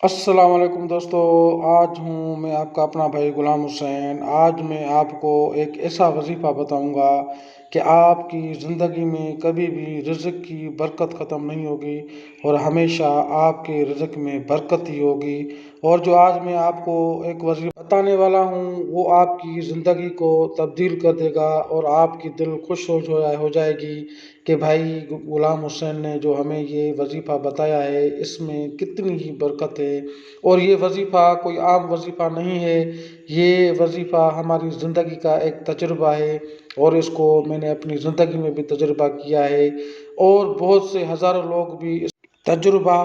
السلام علیکم دوستو، آج ہوں میں آپ کا اپنا بھائی غلام حسین۔ آج میں آپ کو ایک ایسا وظیفہ بتاؤں گا کہ آپ کی زندگی میں کبھی بھی رزق کی برکت ختم نہیں ہوگی اور ہمیشہ آپ کے رزق میں برکت ہی ہوگی۔ اور جو آج میں آپ کو ایک وظیفہ بتانے والا ہوں وہ آپ کی زندگی کو تبدیل کر دے گا اور آپ کی دل خوش ہو جائے گی کہ بھائی غلام حسین نے جو ہمیں یہ وظیفہ بتایا ہے اس میں کتنی ہی برکت ہے۔ اور یہ وظیفہ کوئی عام وظیفہ نہیں ہے، یہ وظیفہ ہماری زندگی کا ایک تجربہ ہے اور اس کو میں نے اپنی زندگی میں بھی تجربہ کیا ہے اور بہت سے ہزاروں لوگ بھی اس تجربہ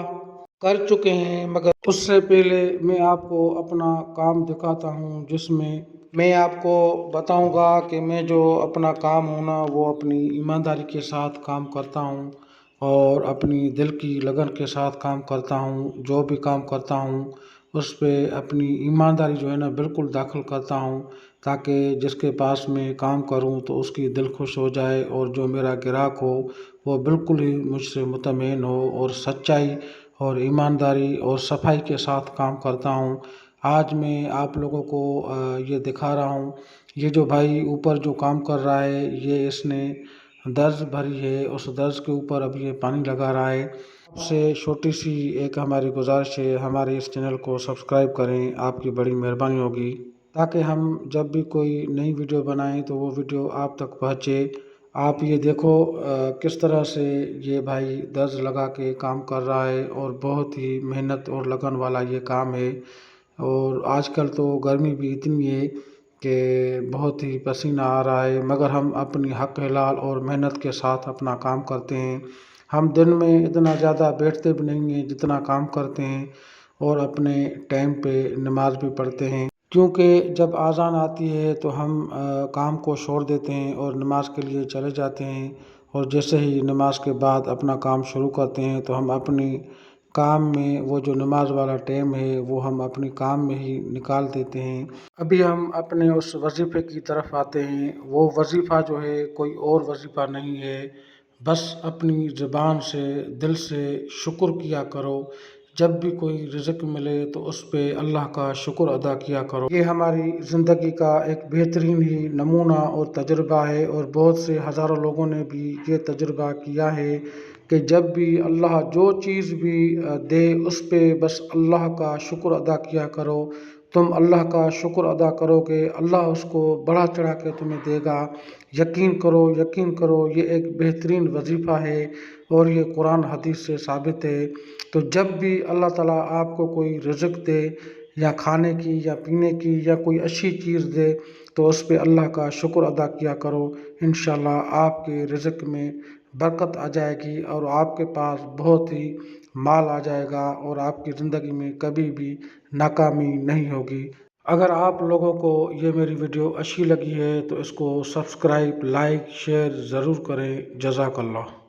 کر چکے ہیں۔ مگر اس سے پہلے میں آپ کو اپنا کام دکھاتا ہوں، جس میں آپ کو بتاؤں گا کہ میں جو اپنا کام ہوں نا وہ اپنی ایمانداری کے ساتھ کام کرتا ہوں اور اپنی دل کی لگن کے ساتھ کام کرتا ہوں۔ جو بھی کام کرتا ہوں اس پہ اپنی ایمانداری جو ہے نا بالکل داخل کرتا ہوں، تاکہ جس کے پاس میں کام کروں تو اس کی دل خوش ہو جائے اور جو میرا گراہک ہو وہ بالکل ہی مجھ سے مطمئن ہو اور سچائی اور ایمانداری اور صفائی کے ساتھ کام کرتا ہوں۔ آج میں آپ لوگوں کو یہ دکھا رہا ہوں، یہ جو بھائی اوپر جو کام کر رہا ہے یہ اس نے درز بھری ہے، اس درز کے اوپر اب یہ پانی لگا رہا ہے۔ آپ سے چھوٹی سی ایک ہماری گزارش ہے، ہمارے اس چینل کو سبسکرائب کریں، آپ کی بڑی مہربانی ہوگی، تاکہ ہم جب بھی کوئی نئی ویڈیو بنائیں تو وہ ویڈیو آپ تک پہنچے۔ آپ یہ دیکھو کس طرح سے یہ بھائی درز لگا کے کام کر رہا ہے اور بہت ہی محنت اور لگن والا یہ کام ہے۔ اور آج کل تو گرمی بھی اتنی ہے کہ بہت ہی پسینہ آ رہا ہے، مگر ہم اپنی حق حلال اور محنت کے ساتھ اپنا کام کرتے ہیں۔ ہم دن میں اتنا زیادہ بیٹھتے بھی نہیں ہیں جتنا کام کرتے ہیں اور اپنے ٹائم پہ نماز بھی پڑھتے ہیں، کیونکہ جب اذان آتی ہے تو ہم کام کو چھوڑ دیتے ہیں اور نماز کے لیے چلے جاتے ہیں، اور جیسے ہی نماز کے بعد اپنا کام شروع کرتے ہیں تو ہم اپنی کام میں وہ جو نماز والا ٹائم ہے وہ ہم اپنی کام میں ہی نکال دیتے ہیں۔ ابھی ہم اپنے اس وظیفے کی طرف آتے ہیں۔ وہ وظیفہ جو ہے کوئی اور وظیفہ نہیں ہے، بس اپنی زبان سے دل سے شکر کیا کرو۔ جب بھی کوئی رزق ملے تو اس پہ اللہ کا شکر ادا کیا کرو۔ یہ ہماری زندگی کا ایک بہترین ہی نمونہ اور تجربہ ہے، اور بہت سے ہزاروں لوگوں نے بھی یہ تجربہ کیا ہے کہ جب بھی اللہ جو چیز بھی دے اس پہ بس اللہ کا شکر ادا کیا کرو۔ تم اللہ کا شکر ادا کرو کہ اللہ اس کو بڑھا چڑھا کے تمہیں دے گا۔ یقین کرو، یقین کرو، یہ ایک بہترین وظیفہ ہے اور یہ قرآن حدیث سے ثابت ہے۔ تو جب بھی اللہ تعالیٰ آپ کو کوئی رزق دے یا کھانے کی یا پینے کی یا کوئی اچھی چیز دے تو اس پہ اللہ کا شکر ادا کیا کرو۔ انشاءاللہ آپ کے رزق میں برکت آ جائے گی اور آپ کے پاس بہت ہی مال آ جائے گا اور آپ کی زندگی میں کبھی بھی ناکامی نہیں ہوگی۔ اگر آپ لوگوں کو یہ میری ویڈیو اچھی لگی ہے تو اس کو سبسکرائب، لائک، شیئر ضرور کریں۔ جزاک اللہ۔